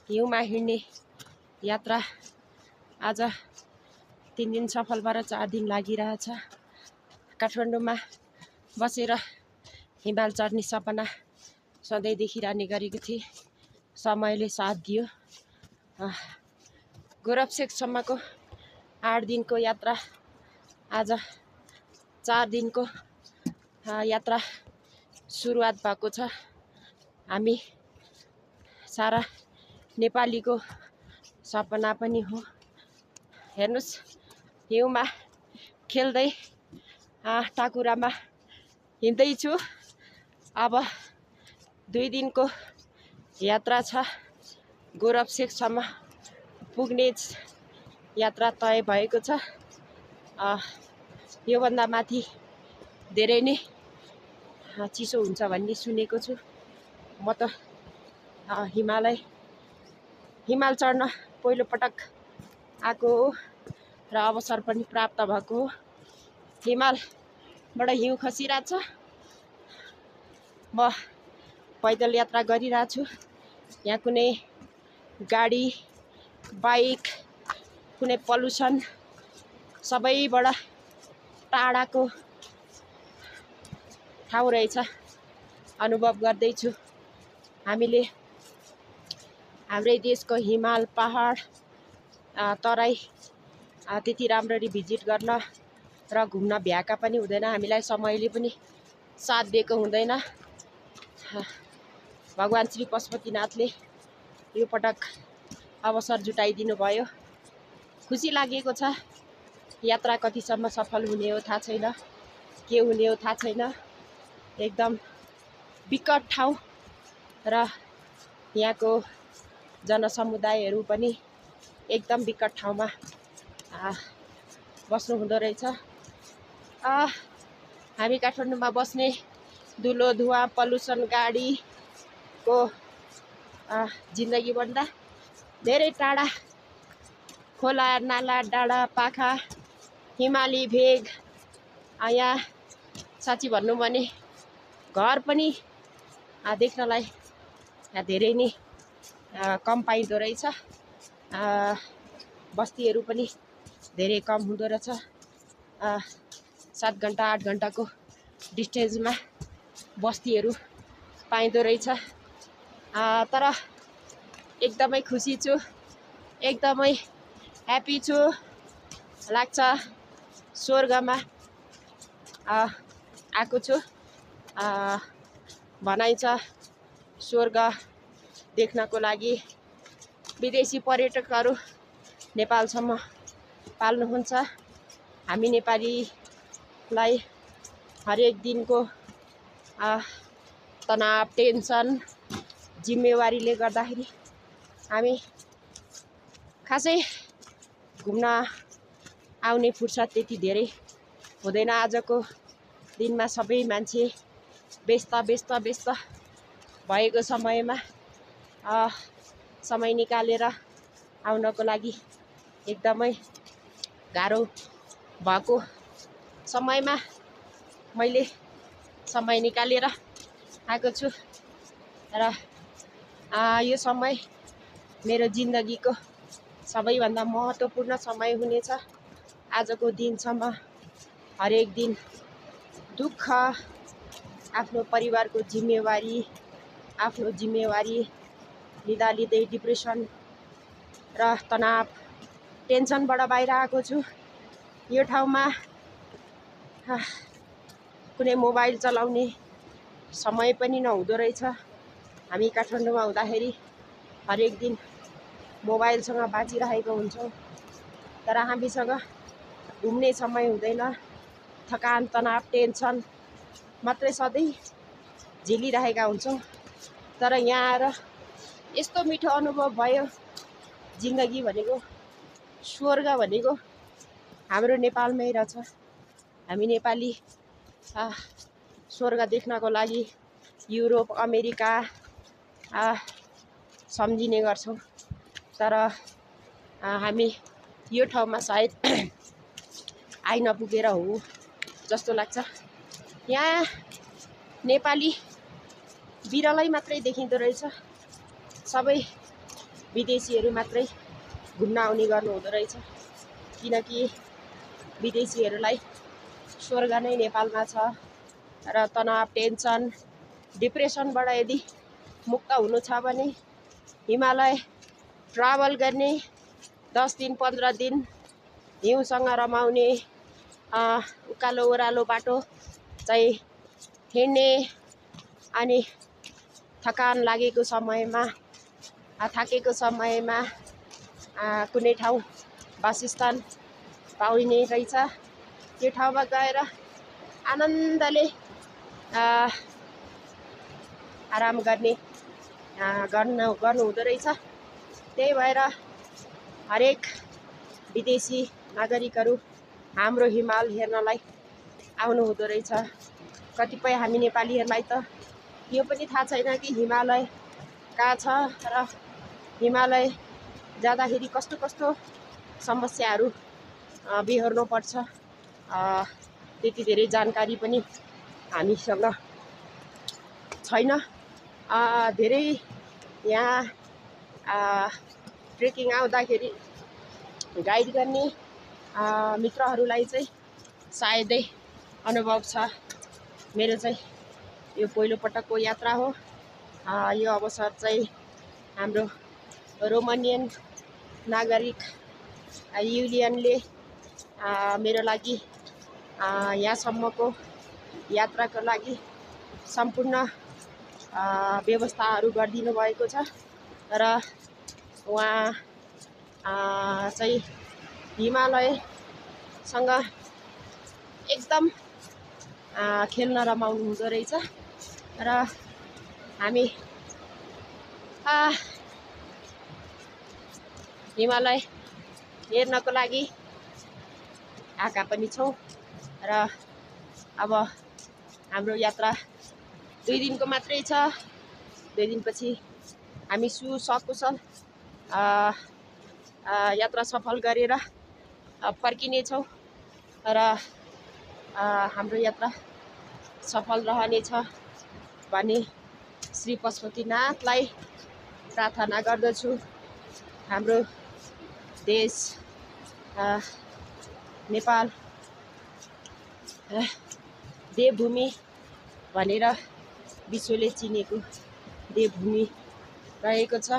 हिउँमा हिँड्ने यात्रा आज 3 दिन सफल भएर 4 दिन लागिरहेछ। काठमाडौँमा बसेर हिमाल चढ्ने सपना सधैँ देखिरहने गरेको थिएँ। समयले साथ दियो। गोरखसेकसम्मको 8 दिनको यात्रा आज 4 दिनको यात्रा सुरुवात भएको छ। हामी सारा नेपालीको सपना पनि हो। हेर्नुस्, हिउँमा खेल्दै टाकुरामा हिँड्दैछु। अब 2 दिनको यात्रा छ। गोरखसेकसम्म पुग्ने यात्रा तय भएको छ। योभन्दा माथि धेरै नै चिसो हुन्छ भन्ने सुनेको छु। म त हिमाल चढ्न पहिलो पटक आएको हो र अवसर पनि प्राप्त भएको हो। हिमालबाट हिउँ खसिरहेछ। म पैदल यात्रा गरिरहेको छु। यहाँ कुनै गाडी, बाइक, कुनै पल्युसन सबैबाट टाढाको ठाउँ रहेछ अनुभव गर्दैछु। हामीले हाम्रै देशको हिमाल, पहाड, तराई त्यति राम्ररी भिजिट गर्न र घुम्न भ्याएका पनि हुँदैन। हामीलाई समयले पनि साथ दिएको हुँदैन। भगवान श्री पशुपतिनाथले यो पटक अवसर जुटाइदिनु भयो। खुसी लागेको छ। यात्रा कतिसम्म सफल हुने हो थाहा छैन, के हुने हो थाहा छैन। एकदम विकट ठाउँ र यहाँको जनसमुदायहरू पनि एकदम विकट ठाउँमा बस्नु हुँदो रहेछ। हामी काठमाडौँमा बस्ने धुलो, धुवाँ, पल्युसन, गाडीको जिन्दगीभन्दा धेरै टाढा खोला, नाला, डाँडा, पाखा, हिमाली भेग, यहाँ साँच्ची भन्नु भने घर पनि देख्नलाई धेरै नै कम पाइँदो रहेछ। बस्तीहरू पनि धेरै कम हुँदो रहेछ। 7 घन्टा 8 घन्टाको डिस्टेन्समा बस्तीहरू पाइँदो रहेछ। तर एकदमै खुसी छु, एकदमै ह्याप्पी छु। लाग्छ स्वर्गमा आएको छु। भनाइन्छ स्वर्ग देख्नको लागि विदेशी पर्यटकहरू नेपालसम्म पाल्नुहुन्छ। हामी नेपालीलाई हरेक दिनको तनाव, टेन्सन, जिम्मेवारीले गर्दाखेरि हामी खासै घुम्न आउने फुर्सद त्यति धेरै हुँदैन। आजको दिनमा सबै मान्छे व्यस्त भएको समयमा समय निकालेर आउनको लागि एकदमै गाह्रो भएको समयमा मैले समय निकालेर आएको छु र यो समय मेरो जिन्दगीको सबैभन्दा महत्त्वपूर्ण समय हुनेछ। आजको दिनसम्म हरेक दिन दुःख, आफ्नो परिवारको जिम्मेवारी लिँदै डिप्रेसन र तनाव, टेन्सनबाट बाहिर आएको छु। यो ठाउँमा कुनै मोबाइल चलाउने समय पनि नहुँदो रहेछ। हामी काठमाडौँमा हुँदाखेरि हरेक दिन मोबाइलसँग बाँचिरहेको हुन्छौँ। तर हामीसँग घुम्ने समय हुँदैन। थकान, तनाव, टेन्सन मात्रै सधैँ झेलिरहेका हुन्छौँ। तर यहाँ आएर यस्तो मिठो अनुभव भयो। जिन्दगी भनेको, स्वर्ग भनेको हाम्रो नेपालमै रहेछ। हामी नेपाली स्वर्ग देख्नको लागि युरोप, अमेरिका सम्झिने गर्छौँ। तर हामी यो ठाउँमा सायद आइ नपुगेर हो जस्तो लाग्छ। यहाँ नेपाली बिरलै मात्रै देखिँदो रहेछ। सबै विदेशीहरू मात्रै घुम्न आउने गर्नु हुँदो रहेछ, किनकि विदेशीहरूलाई स्वर्ग नै नेपालमा छ र तनाव, टेन्सन, डिप्रेसनबाट यदि मुक्त हुनु छ भने हिमालय ट्राभल गर्ने, 10 दिन 15 दिन हिउँसँग रमाउने, उकालो ओह्रालो बाटो चाहिँ हिँड्ने, अनि थकान लागेको समयमा, थाकेको समयमा कुनै ठाउँ वासस्थान पाइने रहेछ। त्यो ठाउँमा गएर आनन्दले आराम गर्नु हुँदो रहेछ। त्यही भएर हरेक विदेशी नागरिकहरू हाम्रो हिमाल हेर्नलाई आउनु हुँदो रहेछ। कतिपय हामी नेपालीहरूलाई त यो पनि थाहा छैन कि हिमालय कहाँ छ र हिमालय जाँदाखेरि कस्तो कस्तो समस्याहरू बिहोर्नु पर्छ, त्यति धेरै जानकारी पनि हामीसँग छैन। धेरै यहाँ ट्रेकिङ आउँदाखेरि गाइड गर्ने मित्रहरूलाई चाहिँ सायदै अनुभव छ। मेरो चाहिँ यो पहिलो पटकको यात्रा हो। यो अवसर चाहिँ हाम्रो रोमानियन नागरिक युलियनले मेरो लागि यहाँसम्मको यात्राको लागि सम्पूर्ण व्यवस्थाहरू गरिदिनु भएको छ र उहाँ चाहिँ हिमालयसँग एकदम खेल्न रमाउनु हुँदो रहेछ र हामी हिमालय हेर्नको लागि आएका पनि छौँ र अब हाम्रो यात्रा 2 दिनको मात्रै छ। 2 दिनपछि हामी सकुशल यात्रा सफल गरेर फर्किनेछौँ र हाम्रो यात्रा सफल रहनेछ भनी श्री पशुपतिनाथलाई प्रार्थना गर्दछु। हाम्रो देश नेपाल देवभूमि भनेर विश्वले चिनेको देवभूमि रहेको छ।